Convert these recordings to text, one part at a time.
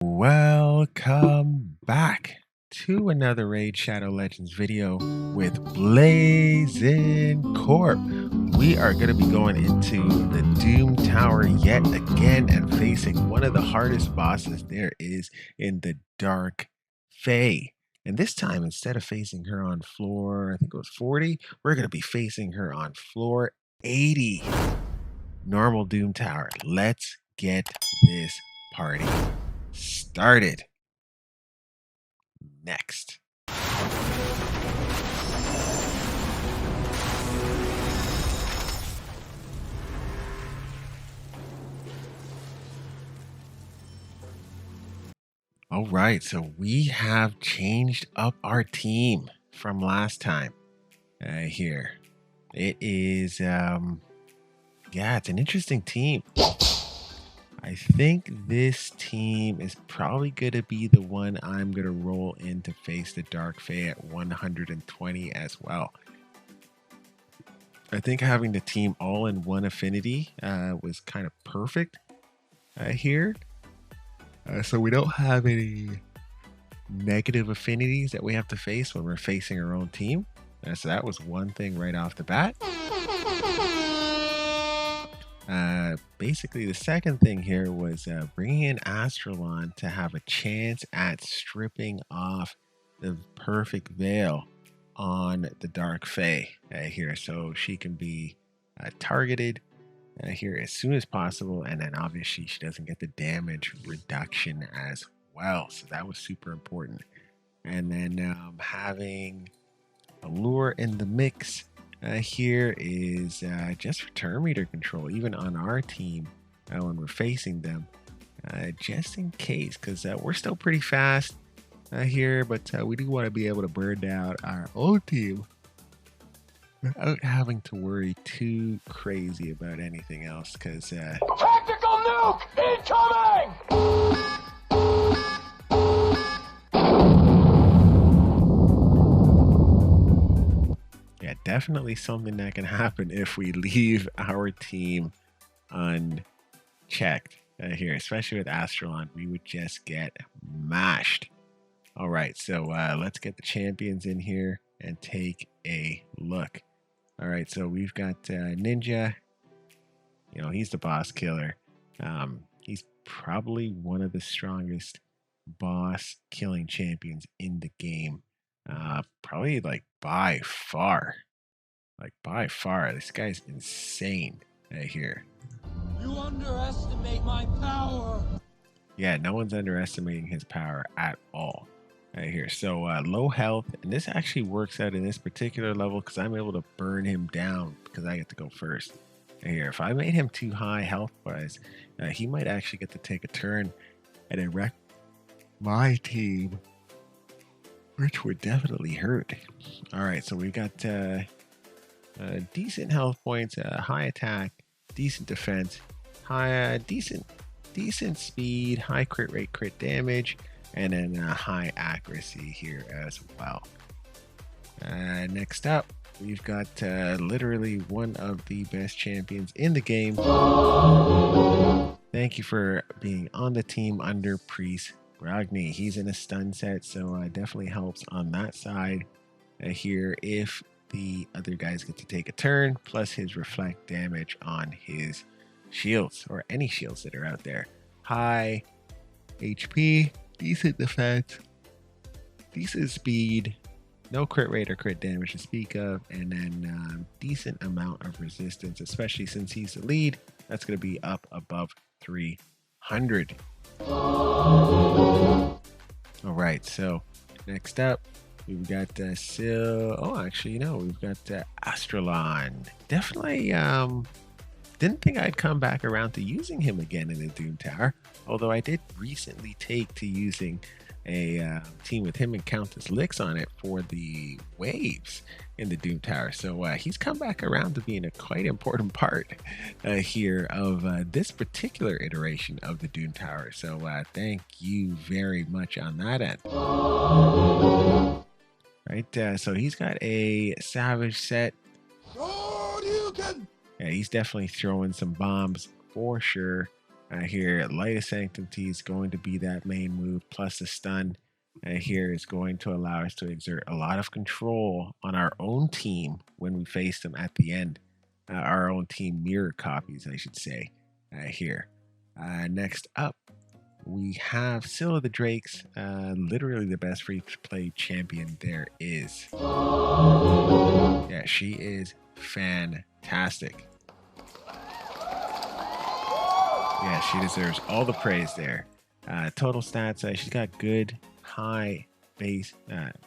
Welcome back to another Raid Shadow Legends video with Blazing Corp. We are going to be going into the Doom Tower yet again and facing one of the hardest bosses there is in the Dark Fae. And this time, instead of facing her on floor, I think it was 40, we're going to be facing her on floor 80. Normal Doom Tower. Let's get this party started. Next. All right, so we have changed up our team from last time. Here, it is yeah, it's an interesting team. I think this team is probably going to be the one I'm going to roll in to face the Dark Fae at 120 as well. I think having the team all in one affinity was kind of perfect here. So we don't have any negative affinities that we have to face when we're facing our own team. So that was one thing right off the bat. Basically, the second thing here was bringing in Astranyx to have a chance at stripping off the perfect veil on the Dark Fae here, so she can be targeted here as soon as possible, and then obviously she doesn't get the damage reduction as well, so that was super important. And then having a lure in the mix here is just for turn meter control, even on our team when we're facing them, just in case, because we're still pretty fast here, but we do want to be able to burn down our own team without having to worry too crazy about anything else, because tactical nuke incoming! Yeah, definitely something that can happen if we leave our team unchecked here, especially with Astranyx. We would just get mashed. All right, so let's get the champions in here and take a look. All right, so we've got Ninja. You know, he's the boss killer. He's probably one of the strongest boss killing champions in the game. Probably like by far. This guy's insane here. You underestimate my power. Yeah, no one's underestimating his power at all here. So low health, and this actually works out in this particular level because I'm able to burn him down because I get to go first here. If I made him too high health wise, he might actually get to take a turn and then wreck my team, which would definitely hurt. All right, so we got decent health points, high attack, decent defense, high decent speed, high crit rate, crit damage, and then high accuracy here as well. Next up, we've got literally one of the best champions in the game. Thank you for being on the team under Priest Ragni. He's in a stun set, so definitely helps on that side here if the other guys get to take a turn, plus his reflect damage on his shields, or any shields that are out there. High HP, decent defense, decent speed, no crit rate or crit damage to speak of, and then decent amount of resistance, especially since he's the lead. That's going to be up above 300. All right, so next up, we've got we've got Astranyx. Definitely didn't think I'd come back around to using him again in the Doom Tower, although I did recently take to using a team with him and Countess Licks on it for the waves in the Doom Tower. So he's come back around to being a quite important part here of this particular iteration of the Doom Tower. So thank you very much on that end. Right, so he's got a Savage set. Yeah, he's definitely throwing some bombs for sure. Here, Light of Sanctity is going to be that main move, plus the stun. Here is going to allow us to exert a lot of control on our own team when we face them at the end. Our own team mirror copies, I should say, here. Next up, we have Scylla the Drakes, literally the best free-to-play champion there is. Yeah, she is fantastic. Yeah, she deserves all the praise there. Total stats, she's got good high base,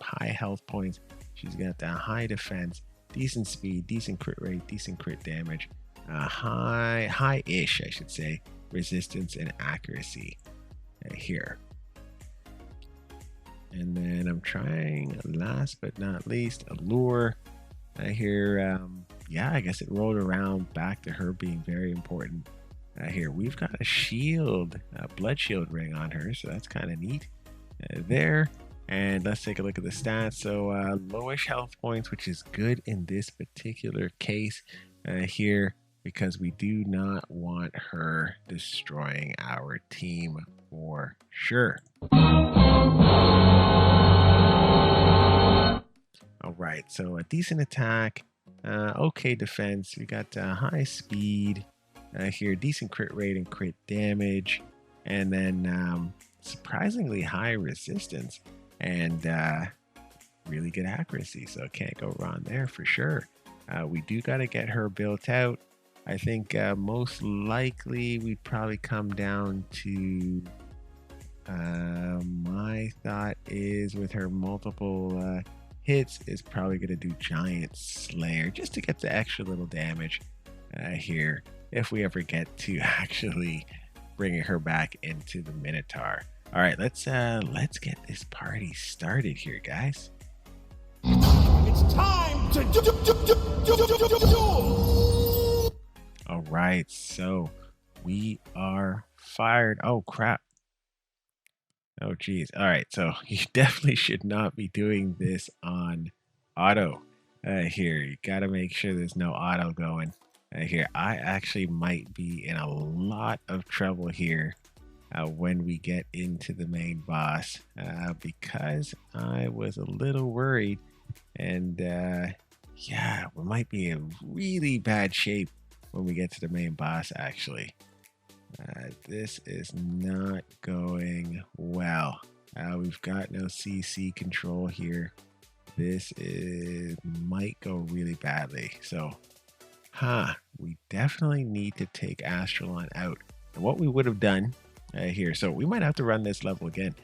high health points. She's got high defense, decent speed, decent crit rate, decent crit damage, high-ish, I should say, resistance and accuracy here. And then I'm trying, last but not least, Allure. Here, yeah, I guess it rolled around back to her being very important. Here, we've got a shield, a blood shield ring on her, so that's kind of neat there. And let's take a look at the stats. So lowish health points, which is good in this particular case here, because we do not want her destroying our team for sure. All right, so a decent attack, okay defense. We got high speed here, decent crit rate and crit damage, and then surprisingly high resistance and really good accuracy. So can't go wrong there for sure. We do got to get her built out. I think most likely we'd probably come down to my thought is with her multiple hits is probably going to do Giant Slayer just to get the extra little damage here if we ever get to actually bringing her back into the Minotaur. All right, let's get this party started here, guys. It's time to duel! All right, so we are fired. Oh, crap. Oh, geez. All right, so you definitely should not be doing this on auto here. You got to make sure there's no auto going here. I actually might be in a lot of trouble here when we get into the main boss because I was a little worried, and yeah, we might be in really bad shape when we get to the main boss actually. This is not going well. We've got no CC control here. This might go really badly. So we definitely need to take Astranyx out. And what we would have done here, so we might have to run this level again.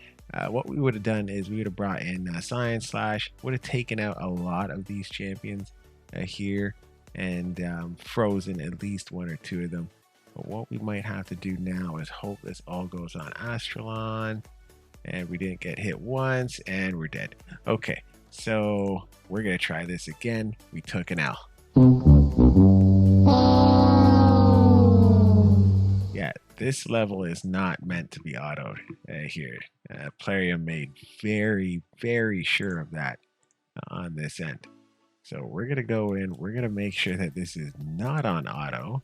What we would have done is we would have brought in Science Slash, would have taken out a lot of these champions here, and frozen at least one or two of them. But what we might have to do now is hope this all goes on Astranyx, and we didn't get hit once, and we're dead. Okay, so we're gonna try this again. We took an L. Yeah, this level is not meant to be autoed here. Plarium made very, very sure of that on this end. So we're gonna go in, we're gonna make sure that this is not on auto.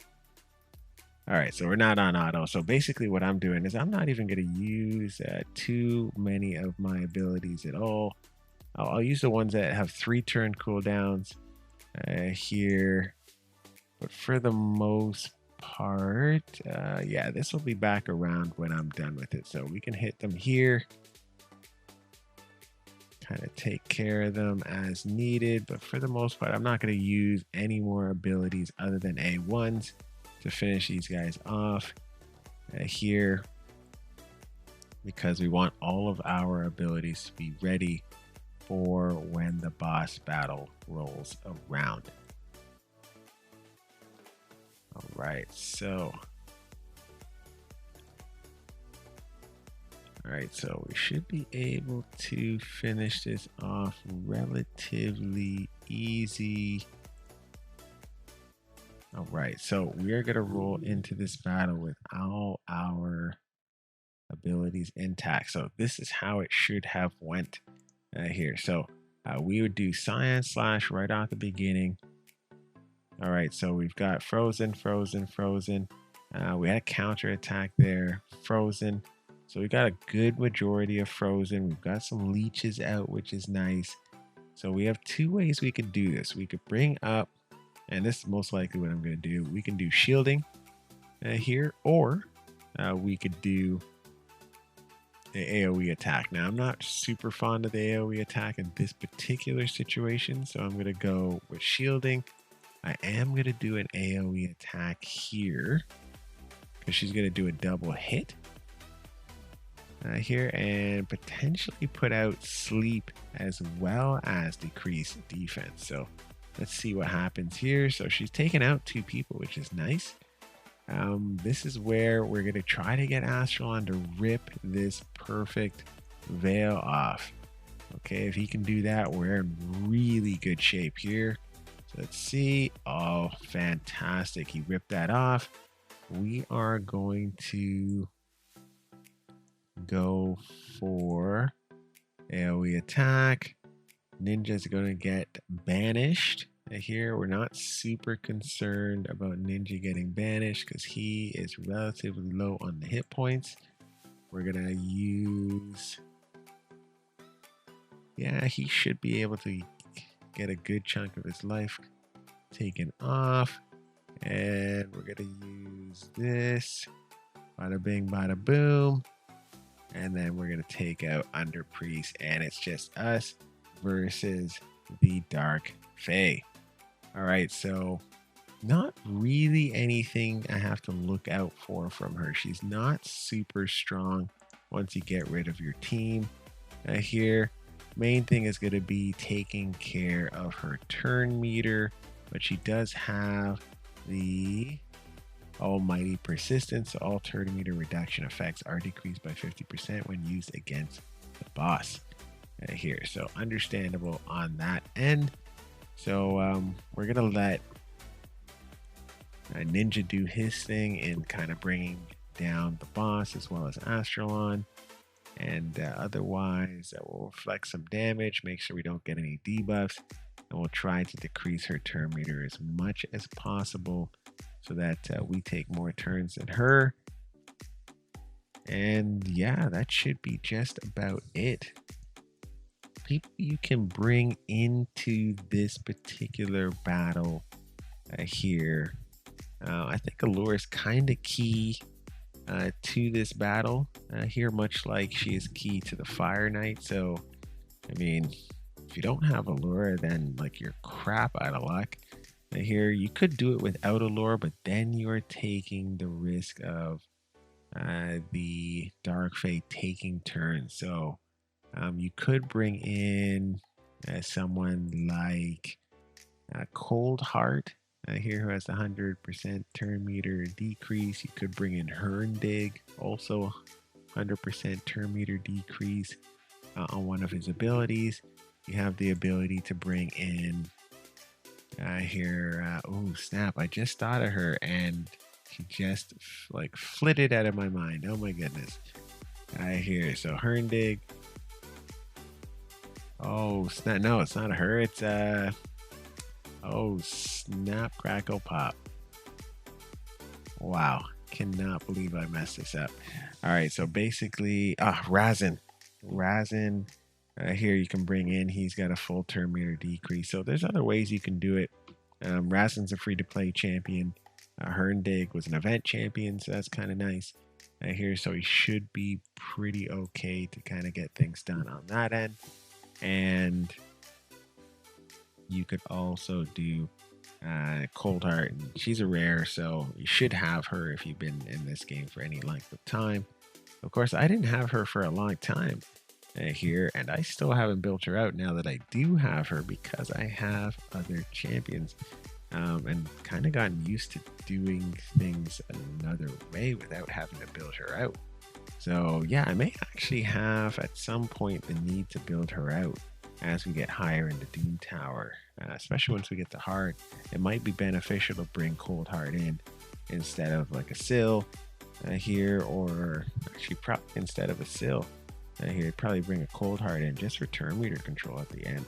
All right, so we're not on auto. So basically what I'm doing is I'm not even going to use too many of my abilities at all. I'll use the ones that have 3-turn cooldowns here. But for the most part, yeah, this will be back around when I'm done with it. So we can hit them here. Kind of take care of them as needed. But for the most part, I'm not going to use any more abilities other than A1s to finish these guys off here, because we want all of our abilities to be ready for when the boss battle rolls around. All right, so we should be able to finish this off relatively easy. All right, so we are going to roll into this battle with all our abilities intact. So this is how it should have went here. So we would do Science Slash right off the beginning. All right, so we've got frozen, frozen, frozen. We had a counter attack there, frozen. So we got a good majority of frozen. We've got some leeches out, which is nice. So we have two ways we could do this. We could bring up, and this is most likely what I'm going to do. We can do shielding here, or we could do the AoE attack. Now, I'm not super fond of the AoE attack in this particular situation, so I'm going to go with shielding. I am going to do an AoE attack here because she's going to do a double hit here and potentially put out sleep as well as decrease defense. So let's see what happens here. So she's taken out 2 people, which is nice. This is where we're going to try to get Astralon to rip this perfect veil off. Okay, if he can do that, we're in really good shape here. So let's see. Oh, fantastic. He ripped that off. We are going to go for AoE attack. Ninja's going to get banished. Here, we're not super concerned about Ninja getting banished because he is relatively low on the hit points. We're going to use... Yeah, he should be able to get a good chunk of his life taken off. And we're going to use this. Bada bing, bada boom. And then we're going to take out Under Priest. And it's just us versus the Dark Fae. All right, so not really anything I have to look out for from her. She's not super strong once you get rid of your team here. Main thing is going to be taking care of her turn meter, but she does have the Almighty Persistence. So all turn meter reduction effects are decreased by 50% when used against the boss here. So understandable on that end. So we're going to let Ninja do his thing in kind of bringing down the boss as well as Astralon. And otherwise, we'll reflect some damage, make sure we don't get any debuffs. And we'll try to decrease her turn meter as much as possible so that we take more turns than her. And yeah, that should be just about it. People you can bring into this particular battle here. I think Allure is kind of key to this battle here, much like she is key to the Fire Knight. So, I mean, if you don't have Allure, then like you're crap out of luck. Here, you could do it without Allure, but then you're taking the risk of the Dark Fae taking turns. So, you could bring in someone like Cold Heart here, who has the 100% turn meter decrease. You could bring in Herndig, also 100% turn meter decrease on one of his abilities. You have the ability to bring in here. Oh snap! I just thought of her, and she just like flitted out of my mind. Oh my goodness! Here, so Herndig. Oh snap! No, it's not her. It's oh snap, crackle, pop! Wow, cannot believe I messed this up. All right, so basically, Razin. Here you can bring in. He's got a full turn meter decrease. So there's other ways you can do it. Razin's a free-to-play champion. Herndig was an event champion, so that's kind of nice. Here, so he should be pretty okay to kind of get things done on that end. And you could also do Cold Heart. And she's a rare, so you should have her if you've been in this game for any length of time. Of course, I didn't have her for a long time here, and I still haven't built her out now that I do have her because I have other champions and kind of gotten used to doing things another way without having to build her out. So yeah, I may actually have at some point the need to build her out as we get higher in the Doom Tower, especially once we get to Hard. It might be beneficial to bring Cold Heart in instead of like a Sill here, or actually probably instead of a Sill here, probably bring a Cold Heart in just for turn meter control at the end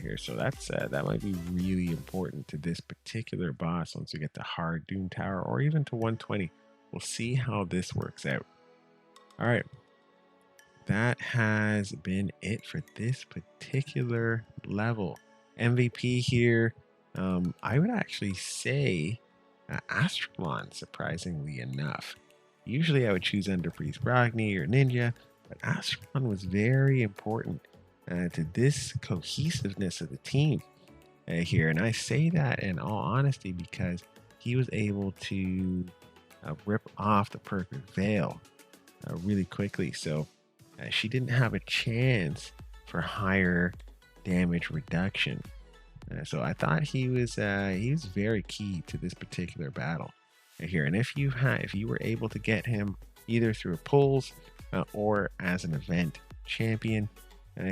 here. So that's that might be really important to this particular boss once we get to Hard Doom Tower, or even to 120. we'll see how this works out. All right, that has been it for this particular level. MVP here, I would actually say Astralon, surprisingly enough. Usually I would choose Underpriest Brogni or Ninja, but Astralon was very important to this cohesiveness of the team here. And I say that in all honesty because he was able to rip off the Perfect Veil really quickly. So she didn't have a chance for higher damage reduction. So I thought he was very key to this particular battle here. And if you were able to get him either through pulls or as an event champion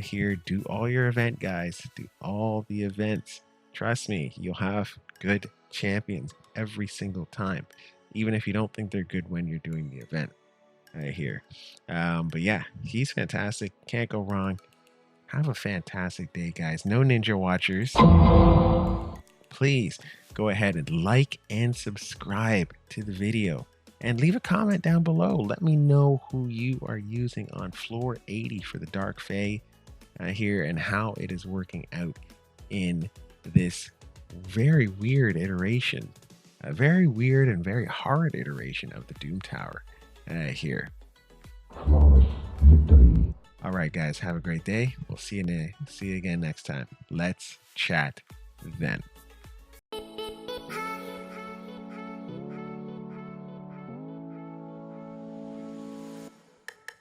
here, do all your event, guys. Do all the events. Trust me, you'll have good champions every single time, even if you don't think they're good when you're doing the event here. But yeah, he's fantastic. Can't go wrong. Have a fantastic day, guys. No Ninja Watchers, please go ahead and like and subscribe to the video and leave a comment down below. Let me know who you are using on floor 80 for the Dark Fae here and how it is working out in this very weird iteration, a very weird and very hard iteration of the Doom Tower here. All right, guys, have a great day. We'll see you again next time. Let's chat then.